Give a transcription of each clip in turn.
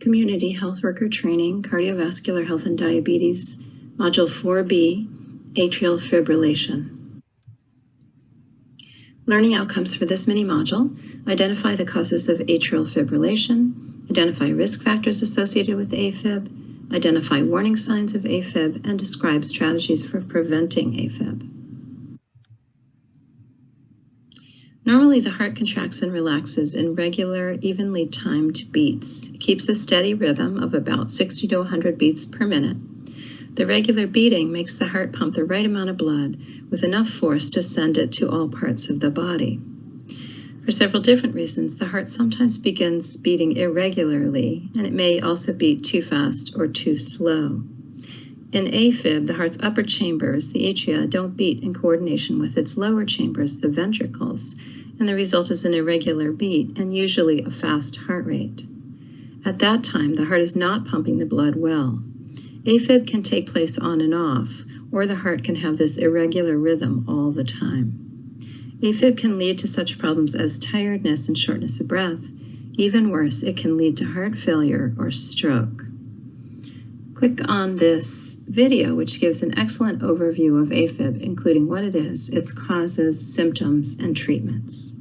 Community Health Worker Training, Cardiovascular Health and Diabetes, Module 4B, Atrial Fibrillation. Learning outcomes for this mini-module: identify the causes of atrial fibrillation, identify risk factors associated with AFib, identify warning signs of AFib, and describe strategies for preventing AFib. Normally, the heart contracts and relaxes in regular, evenly timed beats. It keeps a steady rhythm of about 60 to 100 beats per minute. The regular beating makes the heart pump the right amount of blood with enough force to send it to all parts of the body. For several different reasons, the heart sometimes begins beating irregularly, and it may also beat too fast or too slow. In AFib, the heart's upper chambers, the atria, don't beat in coordination with its lower chambers, the ventricles, and the result is an irregular beat and usually a fast heart rate. At that time, the heart is not pumping the blood well. AFib can take place on and off, or the heart can have this irregular rhythm all the time. AFib can lead to such problems as tiredness and shortness of breath. Even worse, it can lead to heart failure or stroke. Click on this video, which gives an excellent overview of AFib, including what it is, its causes, symptoms, and treatments.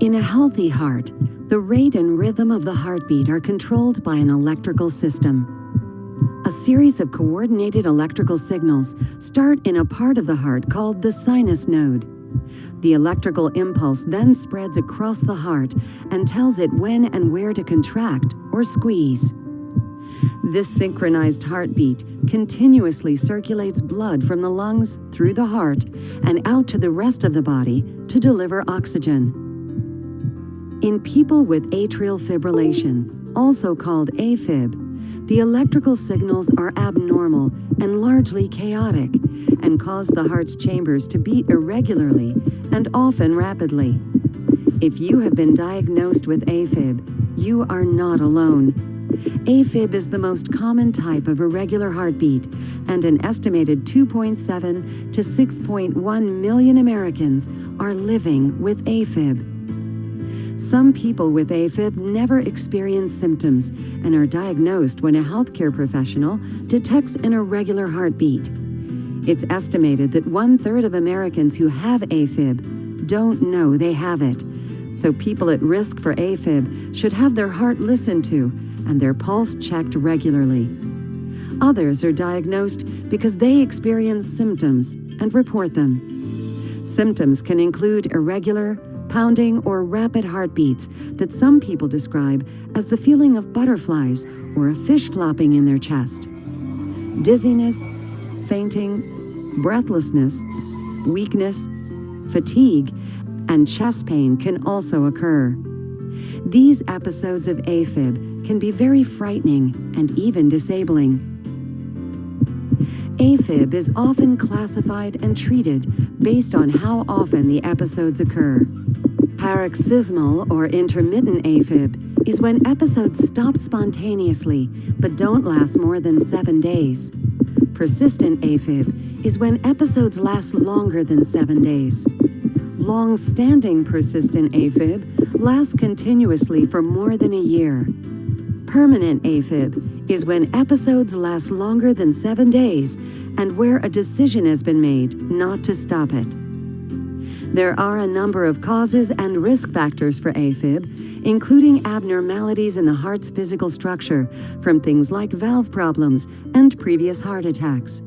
In a healthy heart, the rate and rhythm of the heartbeat are controlled by an electrical system. A series of coordinated electrical signals start in a part of the heart called the sinus node. The electrical impulse then spreads across the heart and tells it when and where to contract or squeeze. This synchronized heartbeat continuously circulates blood from the lungs through the heart and out to the rest of the body to deliver oxygen. In people with atrial fibrillation, also called AFib, the electrical signals are abnormal and largely chaotic and cause the heart's chambers to beat irregularly and often rapidly. If you have been diagnosed with AFib, you are not alone. AFib is the most common type of irregular heartbeat, and an estimated 2.7 to 6.1 million Americans are living with AFib. Some people with AFib never experience symptoms and are diagnosed when a healthcare professional detects an irregular heartbeat. It's estimated that 1/3 of Americans who have AFib don't know they have it. So people at risk for AFib should have their heart listened to and their pulse checked regularly. Others are diagnosed because they experience symptoms and report them. Symptoms can include irregular, pounding, or rapid heartbeats that some people describe as the feeling of butterflies or a fish flopping in their chest. Dizziness, fainting, breathlessness, weakness, fatigue, and chest pain can also occur. These episodes of AFib can be very frightening and even disabling. AFib is often classified and treated based on how often the episodes occur. Paroxysmal or intermittent AFib is when episodes stop spontaneously but don't last more than 7 days. Persistent AFib is when episodes last longer than 7 days. Long-standing persistent AFib lasts continuously for more than a year. Permanent AFib is when episodes last longer than 7 days and where a decision has been made not to stop it. There are a number of causes and risk factors for AFib, including abnormalities in the heart's physical structure from things like valve problems and previous heart attacks.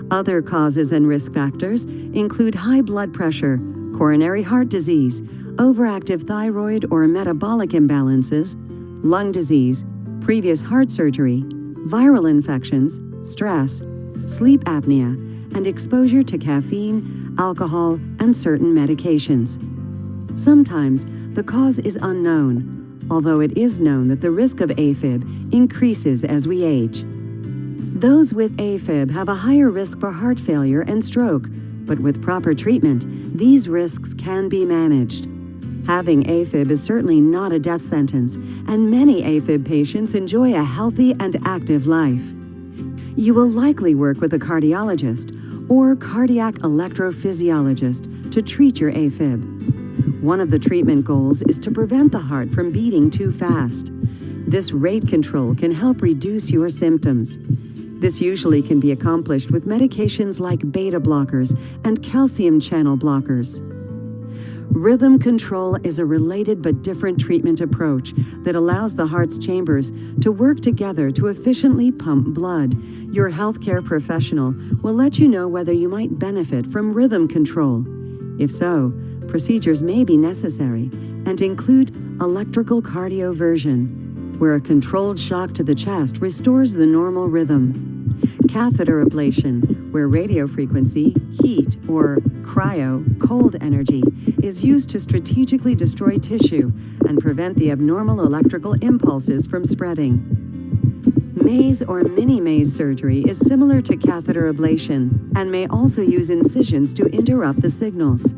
Other causes and risk factors include high blood pressure, coronary heart disease, overactive thyroid or metabolic imbalances, lung disease, previous heart surgery, viral infections, stress, sleep apnea, and exposure to caffeine, alcohol, and certain medications. Sometimes the cause is unknown, although it is known that the risk of AFib increases as we age. Those with AFib have a higher risk for heart failure and stroke, but with proper treatment, these risks can be managed. Having AFib is certainly not a death sentence, and many AFib patients enjoy a healthy and active life. You will likely work with a cardiologist or cardiac electrophysiologist to treat your AFib. One of the treatment goals is to prevent the heart from beating too fast. This rate control can help reduce your symptoms. This usually can be accomplished with medications like beta blockers and calcium channel blockers. Rhythm control is a related but different treatment approach that allows the heart's chambers to work together to efficiently pump blood. Your healthcare professional will let you know whether you might benefit from rhythm control. If so, procedures may be necessary and include electrical cardioversion, where a controlled shock to the chest restores the normal rhythm. Catheter ablation, where radiofrequency, heat, or cryo, cold energy, is used to strategically destroy tissue and prevent the abnormal electrical impulses from spreading. Maze or mini-maze surgery is similar to catheter ablation and may also use incisions to interrupt the signals.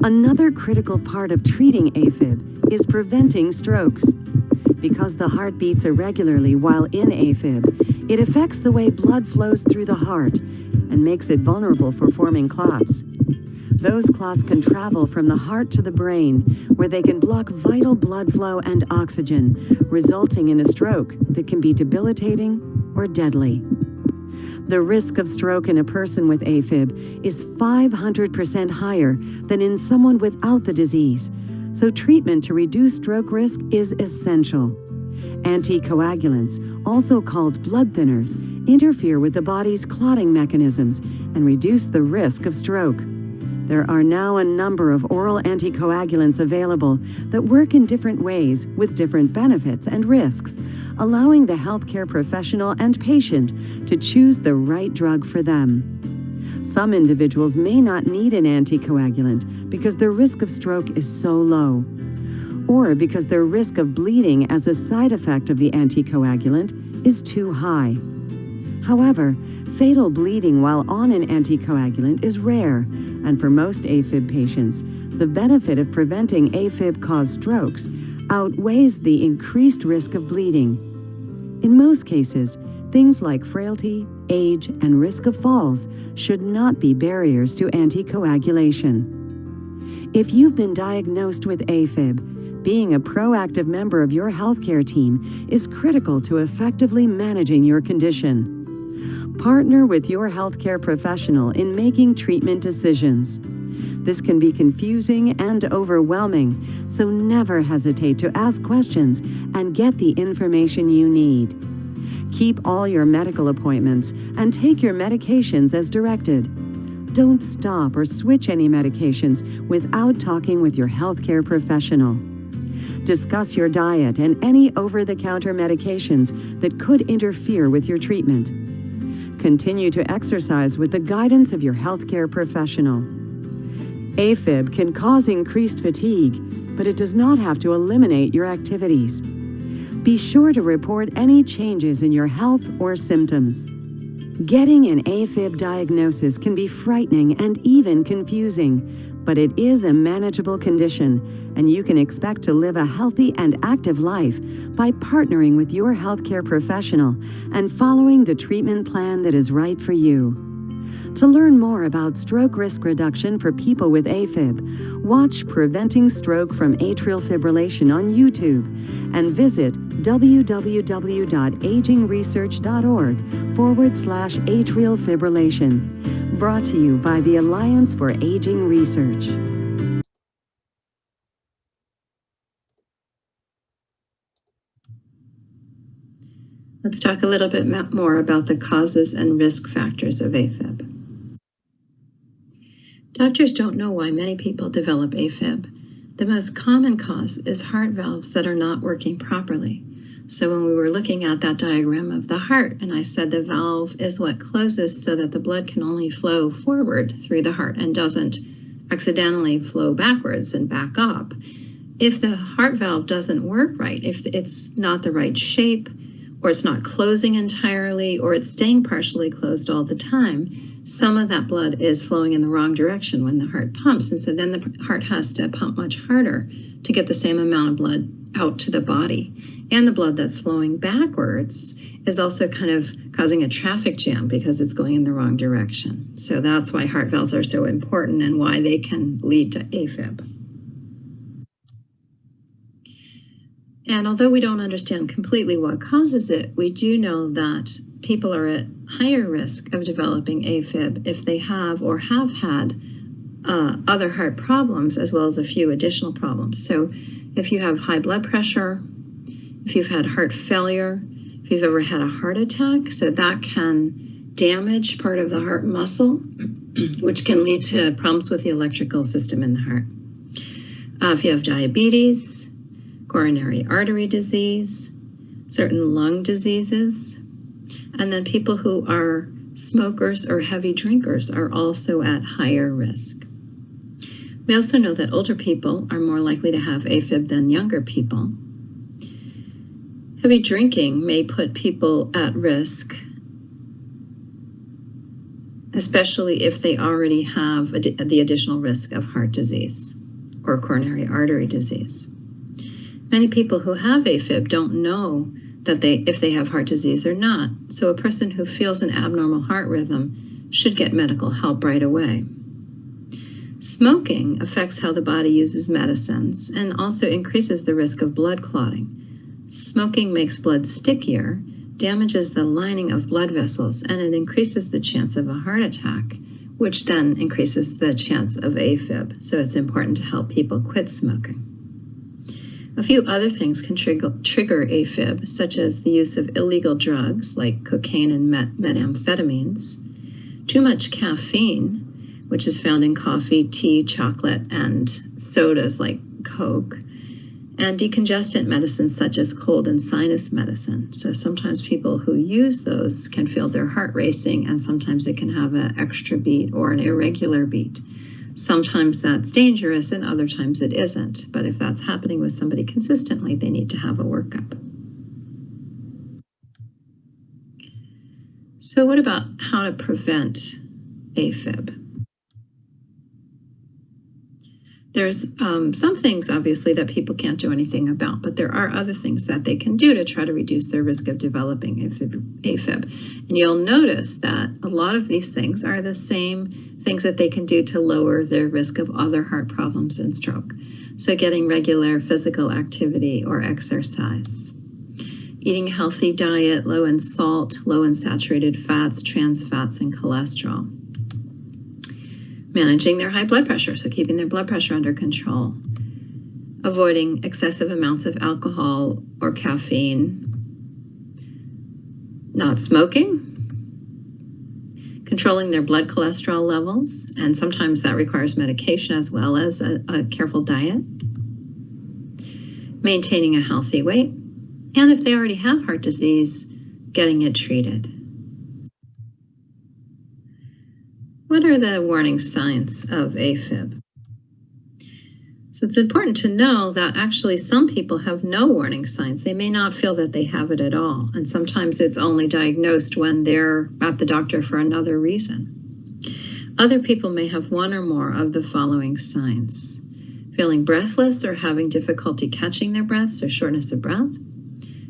Another critical part of treating AFib is preventing strokes. Because the heart beats irregularly while in AFib, it affects the way blood flows through the heart and makes it vulnerable for forming clots. Those clots can travel from the heart to the brain, where they can block vital blood flow and oxygen, resulting in a stroke that can be debilitating or deadly. The risk of stroke in a person with AFib is 500% higher than in someone without the disease, so treatment to reduce stroke risk is essential. Anticoagulants, also called blood thinners, interfere with the body's clotting mechanisms and reduce the risk of stroke. There are now a number of oral anticoagulants available that work in different ways with different benefits and risks, allowing the healthcare professional and patient to choose the right drug for them. Some individuals may not need an anticoagulant because their risk of stroke is so low, or because their risk of bleeding as a side effect of the anticoagulant is too high. However, fatal bleeding while on an anticoagulant is rare, and for most AFib patients, the benefit of preventing AFib-caused strokes outweighs the increased risk of bleeding. In most cases, things like frailty, age, and risk of falls should not be barriers to anticoagulation. If you've been diagnosed with AFib, being a proactive member of your healthcare team is critical to effectively managing your condition. Partner with your healthcare professional in making treatment decisions. This can be confusing and overwhelming, so never hesitate to ask questions and get the information you need. Keep all your medical appointments and take your medications as directed. Don't stop or switch any medications without talking with your healthcare professional. Discuss your diet and any over-the-counter medications that could interfere with your treatment. Continue to exercise with the guidance of your healthcare professional. AFib can cause increased fatigue, but it does not have to eliminate your activities. Be sure to report any changes in your health or symptoms. Getting an AFib diagnosis can be frightening and even confusing, but it is a manageable condition, and you can expect to live a healthy and active life by partnering with your healthcare professional and following the treatment plan that is right for you. To learn more about stroke risk reduction for people with AFib, watch Preventing Stroke from Atrial Fibrillation on YouTube and visit www.agingresearch.org/atrial fibrillation. Brought to you by the Alliance for Aging Research. Let's talk a little bit more about the causes and risk factors of AFib. Doctors don't know why many people develop AFib. The most common cause is heart valves that are not working properly. So when we were looking at that diagram of the heart, and I said the valve is what closes so that the blood can only flow forward through the heart and doesn't accidentally flow backwards and back up. If the heart valve doesn't work right, if it's not the right shape, or it's not closing entirely, or it's staying partially closed all the time, some of that blood is flowing in the wrong direction when the heart pumps. And so then the heart has to pump much harder to get the same amount of blood out to the body. And the blood that's flowing backwards is also kind of causing a traffic jam because it's going in the wrong direction. So that's why heart valves are so important and why they can lead to AFib. And although we don't understand completely what causes it, we do know that people are at higher risk of developing AFib if they have or have had other heart problems, as well as a few additional problems. So if you have high blood pressure, if you've had heart failure, if you've ever had a heart attack, so that can damage part of the heart muscle, which can lead to problems with the electrical system in the heart. If you have diabetes, coronary artery disease, certain lung diseases, and then people who are smokers or heavy drinkers are also at higher risk. We also know that older people are more likely to have AFib than younger people. Heavy drinking may put people at risk, especially if they already have the additional risk of heart disease or coronary artery disease. Many people who have AFib don't know that if they have heart disease or not, so a person who feels an abnormal heart rhythm should get medical help right away. Smoking affects how the body uses medicines and also increases the risk of blood clotting. Smoking makes blood stickier, damages the lining of blood vessels, and it increases the chance of a heart attack, which then increases the chance of AFib. So it's important to help people quit smoking. A few other things can trigger AFib, such as the use of illegal drugs like cocaine and methamphetamines, too much caffeine, which is found in coffee, tea, chocolate, and sodas like Coke, and decongestant medicines such as cold and sinus medicine. So sometimes people who use those can feel their heart racing, and sometimes it can have an extra beat or an irregular beat. Sometimes that's dangerous and other times it isn't. But if that's happening with somebody consistently, they need to have a workup. So what about how to prevent AFib? There's some things, obviously, that people can't do anything about, but there are other things that they can do to try to reduce their risk of developing AFib. And you'll notice that a lot of these things are the same things that they can do to lower their risk of other heart problems and stroke. So getting regular physical activity or exercise, eating a healthy diet, low in salt, low in saturated fats, trans fats, and cholesterol. Managing their high blood pressure, so keeping their blood pressure under control. Avoiding excessive amounts of alcohol or caffeine. Not smoking. Controlling their blood cholesterol levels, and sometimes that requires medication as well as a careful diet. Maintaining a healthy weight. And if they already have heart disease, getting it treated. What are the warning signs of AFib? So it's important to know that actually some people have no warning signs. They may not feel that they have it at all. And sometimes it's only diagnosed when they're at the doctor for another reason. Other people may have one or more of the following signs: feeling breathless or having difficulty catching their breaths or shortness of breath,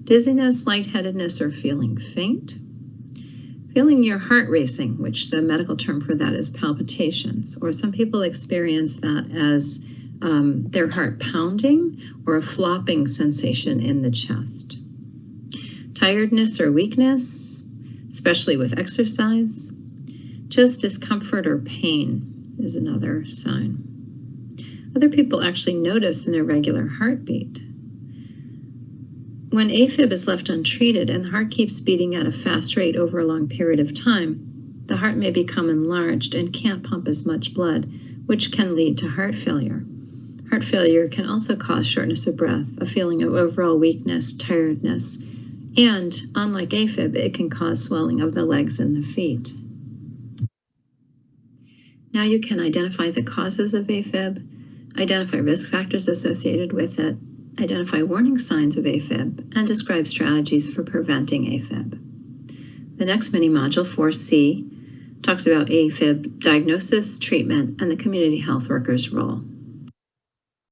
dizziness, lightheadedness, or feeling faint, feeling your heart racing, which the medical term for that is palpitations, or some people experience that as their heart pounding or a flopping sensation in the chest. Tiredness or weakness, especially with exercise. Just discomfort or pain is another sign. Other people actually notice an irregular heartbeat. When AFib is left untreated and the heart keeps beating at a fast rate over a long period of time, the heart may become enlarged and can't pump as much blood, which can lead to heart failure. Heart failure can also cause shortness of breath, a feeling of overall weakness, tiredness, and, unlike AFib, it can cause swelling of the legs and the feet. Now you can identify the causes of AFib, identify risk factors associated with it, identify warning signs of AFib, and describe strategies for preventing AFib. The next mini-module, 4C, talks about AFib diagnosis, treatment, and the community health worker's role.